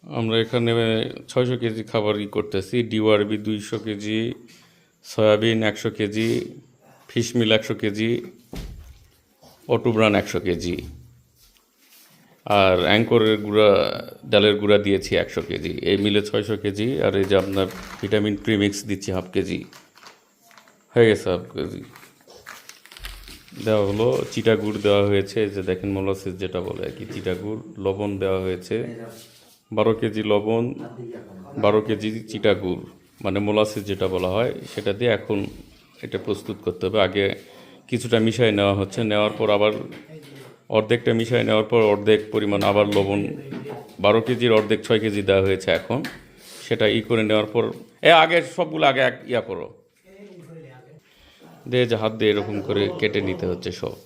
আমরা এখানে 600 কেজি খাবারই করতেছি। DORB 200 KG, soybean 100 KG, fish meal 100 KG, auto bran 100 KG, আর অ্যাঙ্করের গুঁড়া, ডালের গুঁড়া দিয়েছি 100 কেজি। এই মিলে 600 কেজি। আর এই যে আপনার ভিটামিন প্রিমিক্স দিচ্ছি হাফ কেজি, হয়ে গেছে হাফ কেজি। দেওয়া হলো চিটাগুড় দেওয়া হয়েছে, এই যে দেখেন মোলাসিস যেটা বলে আর কি, চিটাগুড়। লবণ দেওয়া হয়েছে 12 কেজি লবণ, 12 কেজি চিটাগুড়, মানে মোলাসিস যেটা বলা হয় সেটা দিয়ে এখন এটা প্রস্তুত করতে হবে। আগে কিছুটা মিশিয়ে নেওয়া হচ্ছে, নেওয়ার পর আবার অর্ধেকটা মিশিয়ে নেওয়ার পর অর্ধেক পরিমাণ আবার লবণ, 12 কেজির অর্ধেক 6 কেজি দেওয়া হয়েছে এখন। সেটা করে নেওয়ার পর আগে সবগুলো আগে ইয়া করো দিয়ে, যে হাত দিয়ে এরকম করে কেটে নিতে হচ্ছে সব।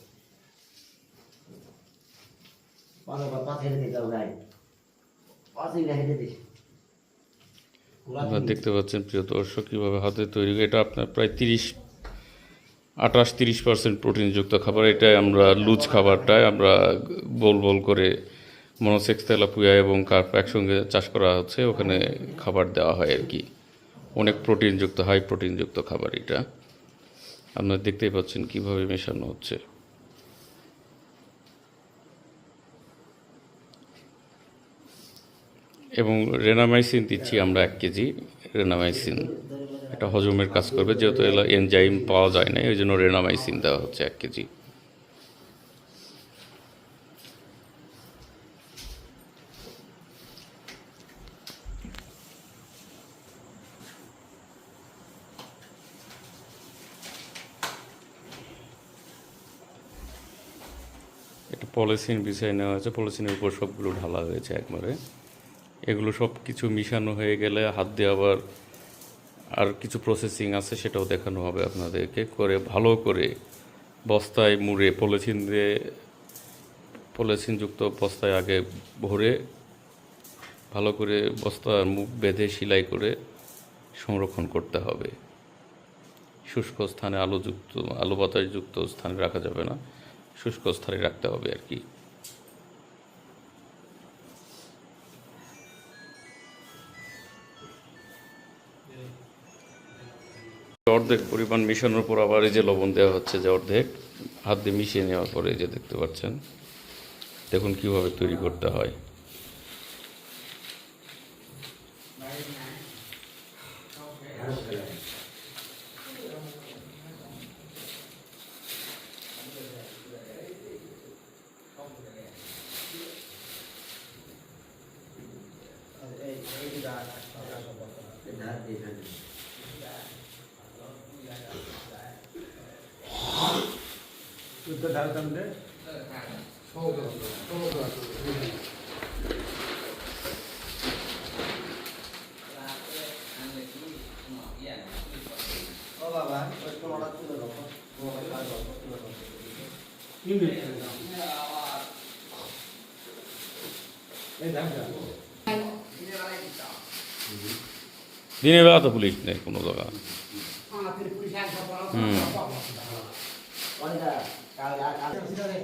আপনারা দেখতে পাচ্ছেন প্রিয় দর্শক কীভাবে হাতে তৈরি। এটা আপনার প্রায় 28-30% প্রোটিনযুক্ত খাবার। এটাই আমরা লুজ খাবারটায় আমরা বল বল করে মনোসেক্স তেলাপুয়া এবং কার্প একসঙ্গে চাষ করা হচ্ছে, ওখানে খাবার দেওয়া হয় আর কি। অনেক প্রোটিনযুক্ত, হাই প্রোটিনযুক্ত খাবার এটা। আপনারা দেখতেই পাচ্ছেন কীভাবে মেশানো হচ্ছে। এবং রেনামাইসিন দিচ্ছি আমরা 1 কেজি রেনামাইসিন। এটা হজমের কাজ করবে, যেহেতু এনজাইম পাওয়া যায় না, ওই জন্য রেনামাইসিন দেওয়া হচ্ছে 1 কেজি। এটা পলিথিন বিছাই নেওয়া হয়েছে, পলিথিনের উপর সবগুলো ঢালা হয়েছে একবারে। এগুলো সব কিছু মিশানো হয়ে গেলে হাত দিয়ে আবার আর কিছু প্রসেসিং আছে, সেটাও দেখানো হবে আপনাদেরকে। করে ভালো করে বস্তায় মুড়ে, পলিথিনযুক্ত বস্তায় আগে ভরে ভালো করে বস্তার মুখ বেঁধে সেলাই করে সংরক্ষণ করতে হবে। শুষ্ক স্থানে, আলো বাতাসযুক্ত স্থানে রাখা যাবে না, শুষ্ক স্থানে রাখতে হবে আর কি। অর্ধেক পরিমাণ মিশানোর পর আবার এই যে লবণ দেওয়া হচ্ছে, যে অর্ধেক হাত দিয়ে মিশিয়ে নেওয়ার পরে এই যে দেখতে পাচ্ছেন, দেখুন কীভাবে তৈরি করতে হয়। দিনের বেলা তো পুলিশ নেই কোনো জায়গা।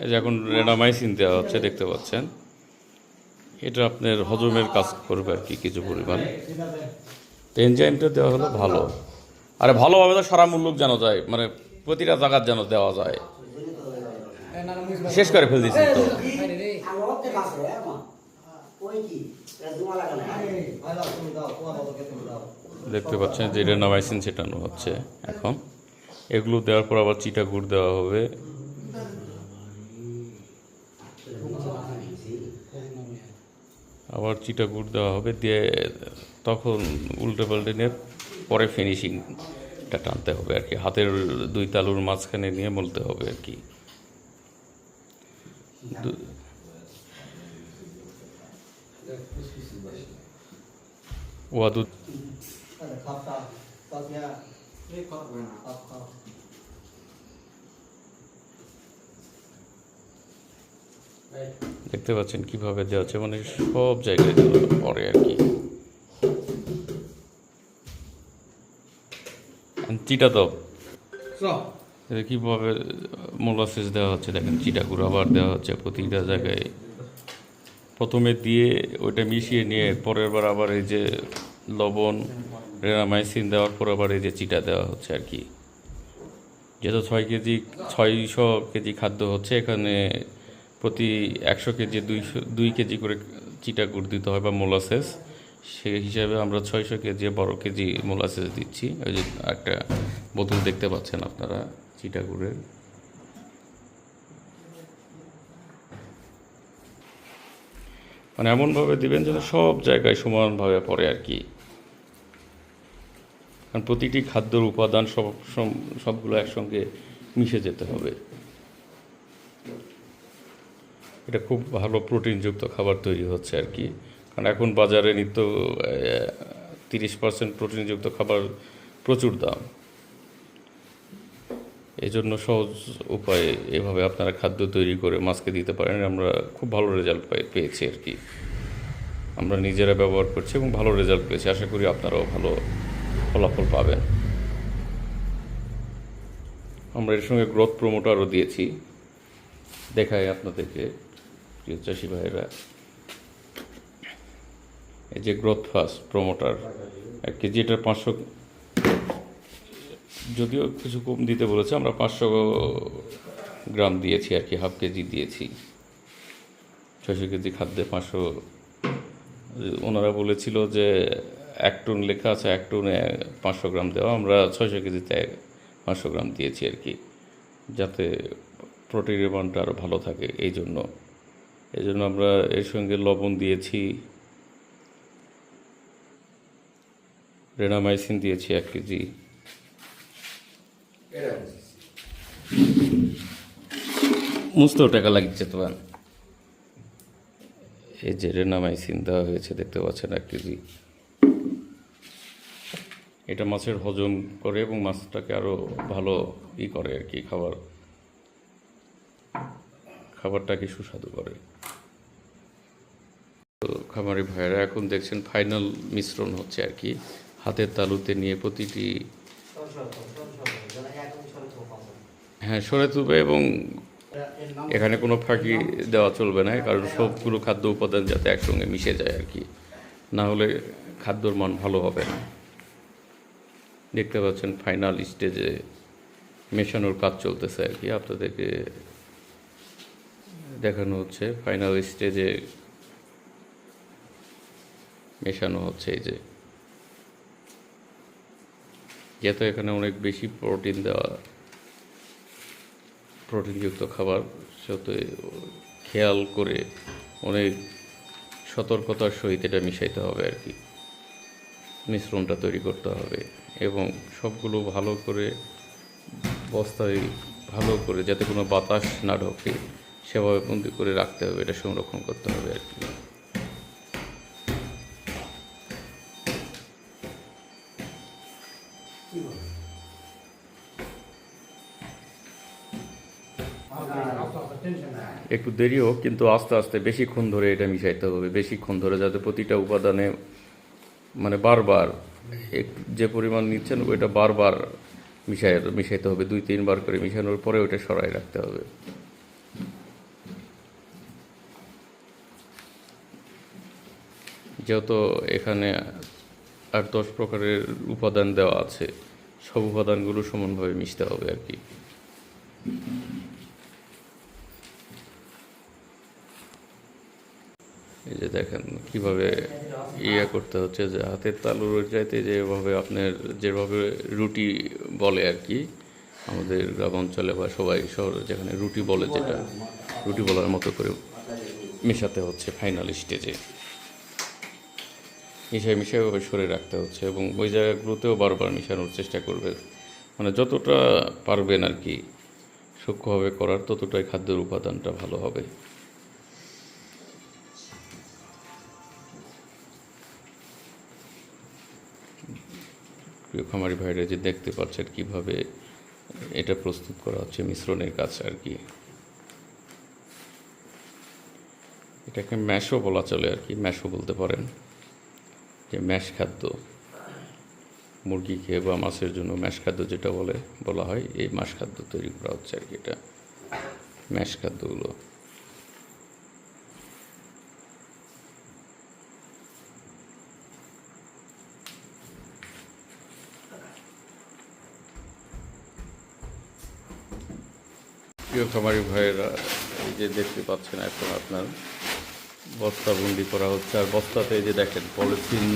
এই যে এখন রেনামাইসিন দেওয়া হচ্ছে, দেখতে পাচ্ছেন। এটা আপনার হজমের কাজ করবে আর কি কিছু পরিমাণ। এনজাইমটা দেওয়া হলো ভালো, আরে ভালোভাবে তো সারা মূল্য জানা যায়, মানে প্রতিটা জায়গার যেন দেওয়া যায়। শেষ করে ফেল দিচ্ছি তো। দেখতে পাচ্ছেন যে রেনামাইসিন ছেটানো হচ্ছে এখন। এগুলো দেওয়ার পর আবার চিটাগুড় দেওয়া হবে। আবার চিটাগুড় দেওয়া হবে, দিয়ে তখন উল্টে পাল্টে নিয়ে পরে ফিনিশিংটা টানতে হবে আর কি। হাতের 2 তালুর মাঝখানে নিয়ে মলতে হবে আর কি। ওয়াদু দেখতে পাচ্ছেন কিভাবে দেওয়া হচ্ছে, মানে সব জায়গায় পরে আর কি। চিটা তো কীভাবে মোলাসিস দেওয়া হচ্ছে দেখেন, চিটাগুড় আবার দেওয়া হচ্ছে প্রতিটা জায়গায়, প্রথমে দিয়ে ওইটা মিশিয়ে নিয়ে পরের বার আবার এই যে লবণ রেনামাইসিন দেওয়ার পর আবার এই যে চিটা দেওয়া হচ্ছে আর কি। যেহেতু 600 কেজি খাদ্য হচ্ছে, এখানে প্রতি 100 কেজি 2 কেজি করে চিটা গুড় দিতে হয় বা মোলাসেস। সেই হিসাবে আমরা 600 কেজি 12 কেজি মোলাসেস দিচ্ছি। ওই যে একটা বোতল দেখতে পাচ্ছেন আপনারা চিটা গুড়ের। মানে এমনভাবে দিবেন যেন সব জায়গায় সমানভাবে পড়ে আর কি, কারণ প্রতিটি খাদ্যর উপাদান সবগুলো একসঙ্গে মিশে যেতে হবে। এটা খুব ভালো প্রোটিনযুক্ত খাবার তৈরি হচ্ছে আর কি, কারণ এখন বাজারে নিত্য 30% প্রোটিনযুক্ত খাবার প্রচুর দাম। এই জন্য সহজ উপায়ে এভাবে আপনারা খাদ্য তৈরি করে মাছকে দিতে পারেন। আমরা খুব ভালো রেজাল্ট পেয়েছি আর কি, আমরা নিজেরা ব্যবহার করছি এবং ভালো রেজাল্ট পেয়েছি। আশা করি আপনারাও ভালো ফলাফল পাবেন। আমরা এর সঙ্গে গ্রোথ প্রমোটারও দিয়েছি, দেখাই আপনাদেরকে প্রিয় চাষি ভাইয়েরা। এই যে গ্রোথ ফাস্ট প্রমোটার 1 কেজি, এটা 500, যদিও কিছু কম দিতে বলেছে, আমরা 500 গ্রাম দিয়েছি আর কি, হাফ কেজি দিয়েছি। 600 কেজি খাদ্যে 500, ওনারা বলেছিল যে 1 টন লেখা আছে, 1 টনে 500 গ্রাম দেওয়া, আমরা 600 কেজিতে 500 গ্রাম দিয়েছি আর কি, যাতে প্রোটিনের মানটা আরও ভালো থাকে। এই জন্য আমরা এর সঙ্গে লবণ দিয়েছি, রেনামাইসিন দিয়েছি 1 কেজি, মুস্তো টাকা লাগছে তো। এই যে রেনামাইসিন দেওয়া হয়েছে দেখতে পাচ্ছেন 1 কেজি। এটা মাছের হজম করে এবং মাছটাকে আরও ভালো করে আর কি, খাবারটাকে সুস্বাদু করে। তো খামারি ভাইয়েরা এখন দেখছেন ফাইনাল মিশ্রণ হচ্ছে আর কি, হাতের তালুতে নিয়ে প্রতিটি, হ্যাঁ সরে তুলবে, এবং এখানে কোনো ফাঁকি দেওয়া চলবে না, কারণ সবগুলো খাদ্য উপাদান যাতে একসঙ্গে মিশে যায় আর কি, না হলে খাদ্যর মান ভালো হবে না। দেখতে পাচ্ছেন ফাইনাল স্টেজে মেশানোর কাজ চলতেছে আর কি, আপনাদেরকে দেখানো হচ্ছে ফাইনাল স্টেজে মেশানো হচ্ছে। এই যে যেহেতু এখানে অনেক বেশি প্রোটিনযুক্ত খাবার, সেহেতু খেয়াল করে অনেক সতর্কতার সহিত এটা মিশাইতে হবে আর কি, মিশ্রণটা তৈরি করতে হবে এবং সবগুলো ভালো করে বস্তায় ভালো করে, যাতে কোনো বাতাস না ঢোকে সেভাবে বন্দি করে রাখতে হবে, এটা সংরক্ষণ করতে হবে আর কি। একটু দেরি হোক, কিন্তু আস্তে আস্তে বেশিক্ষণ ধরে এটা মিশাইতে হবে, বেশিক্ষণ ধরে, যাতে প্রতিটা উপাদানে মানে বারবার যে পরিমাণ নিচ্ছেন ওইটা বারবার মিশাইতে হবে, 2-3 বার করে মিশানোর পরে ওইটা সরাই রাখতে হবে। যেহেতু এখানে 8-10 প্রকারের উপাদান দেওয়া আছে, সব উপাদানগুলো সমানভাবে মিশতে হবে আর কি। এই যে দেখেন কিভাবে করতে হচ্ছে, যে হাতের তালুর চাইতে যেভাবে আপনার যেভাবে রুটি বলে আর কি, আমাদের গ্রাম অঞ্চলে বা সবাই শহরে যেখানে রুটি বলে, যেটা রুটি বলার মতো করে মেশাতে হচ্ছে ফাইনাল স্টেজে, মিশিয়ে ওভাবে সরে রাখতে হচ্ছে এবং ওই জায়গাগুলোতেও বারবার মিশানোর চেষ্টা করবে, মানে যতটা পারবেন আর কি সূক্ষ্মভাবে করার, ততটাই খাদ্যের উপাদানটা ভালো হবে। প্রিয় খামারি ভাইরা যে দেখতে পাচ্ছেন কিভাবে এটা প্রস্তুত করা হচ্ছে, মিশ্রণের কাজ আর কি। এটাকে ম্যাশও বলা চলে আর কি, ম্যাশও বলতে পারেন, যে ম্যাশ খাদ্য মুরগিকে বা মাছের জন্য ম্যাশ খাদ্য যেটা বলা হয়, এই ম্যাশ খাদ্য তৈরি করা হচ্ছে আর কি, এটা ম্যাশ খাদ্যগুলো। প্রিয় খামারি ভাইয়েরা, এই যে দেখতে পাচ্ছেন এখন আপনার বস্তাবন্দি করা হচ্ছে। আর বস্তাতে এই যে দেখেন পলিথিন,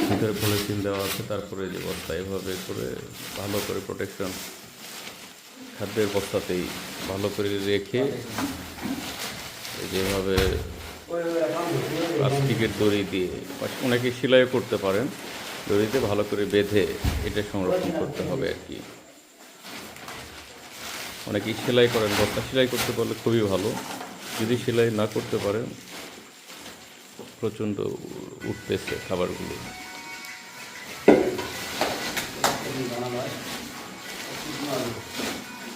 ভিতরে পলিথিন দেওয়া আছে, তারপরে যে বস্তা এভাবে করে ভালো করে প্রোটেকশন খাদ্যের বস্তাতেই ভালো করে রেখে যেভাবে প্লাস্টিকের দড়ি দিয়ে অনেকে সেলাইও করতে পারেন, দড়িতে ভালো করে বেঁধে এটা সংরক্ষণ করতে হবে আর কি। অনেকেই সেলাই করেন, বস্তা সেলাই করতে পারলে খুবই ভালো। যদি সেলাই না করতে পারেন, প্রচণ্ড উঠতেছে খাবারগুলো।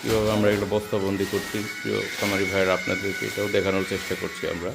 কীভাবে আমরা এগুলো বস্তাবন্দি করছি, প্রিয় খামারি ভাইয়েরা, আপনাদেরকে এটাও দেখানোর চেষ্টা করছি আমরা।